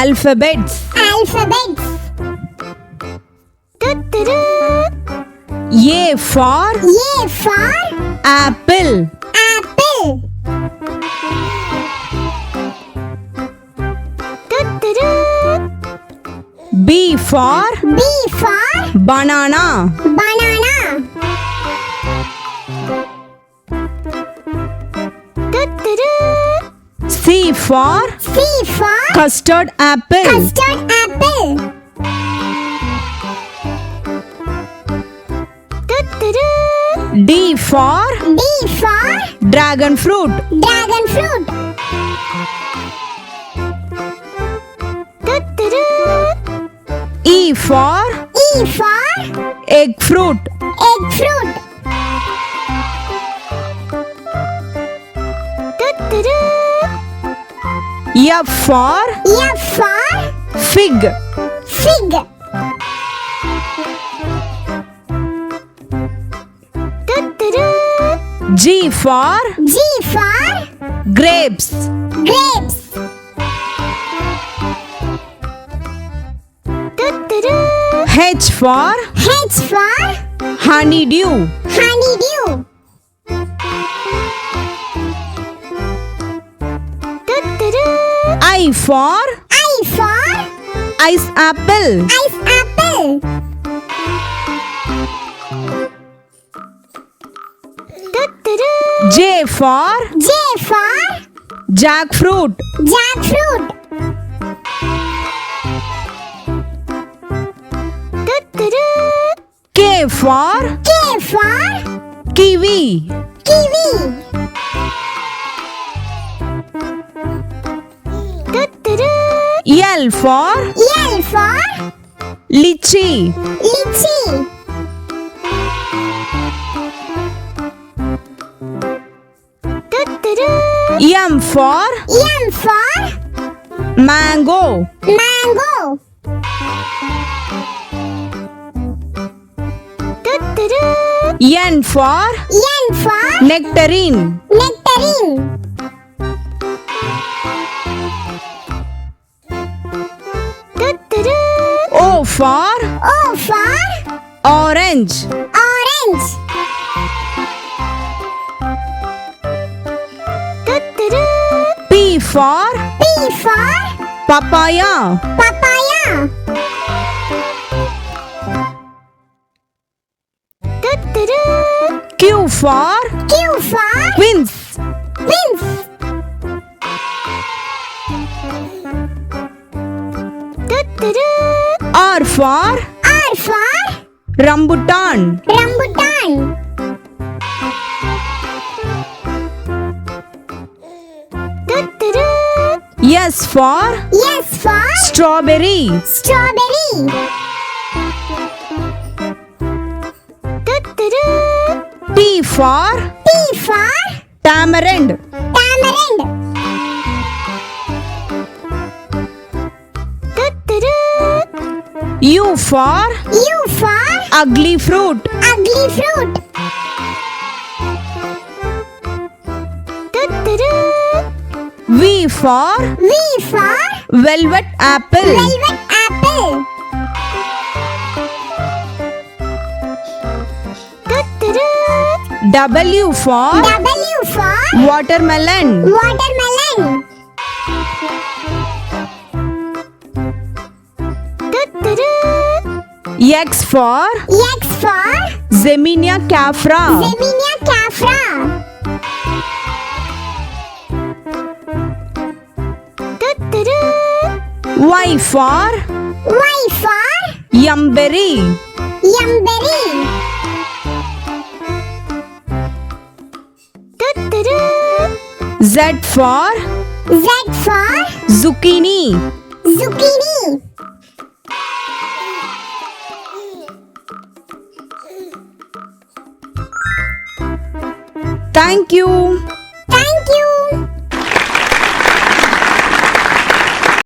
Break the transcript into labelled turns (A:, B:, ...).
A: Alphabets.
B: Alphabets.
A: A for
B: A for
A: apple.
B: apple.
A: B for
B: B for
A: banana.
B: banana.
A: C for
B: C for
A: custard apple.
B: custard apple.
A: D for
B: D for
A: dragon fruit.
B: dragon fruit.
A: E for
B: E for
A: egg fruit.
B: egg fruit.
A: F for
B: F for
A: fig.
B: fig.
A: G for
B: G for
A: grapes.
B: grapes.
A: H for
B: H for
A: honeydew.
B: honeydew.
A: I for
B: I for
A: ice apple.
B: ice apple.
A: J for
B: J for
A: jackfruit.
B: jackfruit.
A: K for
B: K for
A: kiwi.
B: kiwi.
A: L for
B: L for
A: lychee.
B: lychee.
A: M for
B: M for
A: mango.
B: mango.
A: N for
B: N for
A: nectarine.
B: nectarine.
A: O for
B: O for
A: orange.
B: orange.
A: P for
B: P for
A: papaya.
B: papaya.
A: Q for
B: Q for
A: quince.
B: quince.
A: R for
B: R for
A: rambutan.
B: rambutan.
A: S for
B: S for
A: strawberry.
B: strawberry.
A: T for
B: T for
A: tamarind.
B: tamarind.
A: U for
B: U for
A: ugly fruit.
B: ugly fruit.
A: V for
B: V for
A: velvet apple.
B: velvet apple.
A: W for
B: W for
A: watermelon.
B: watermelon.
A: X for
B: X for
A: Zeminia caffra.
B: Zeminia caffra.
A: Y for
B: Y for
A: yumberry.
B: yumberry.
A: Z for
B: Z for
A: zucchini.
B: zucchini.
A: Thank you.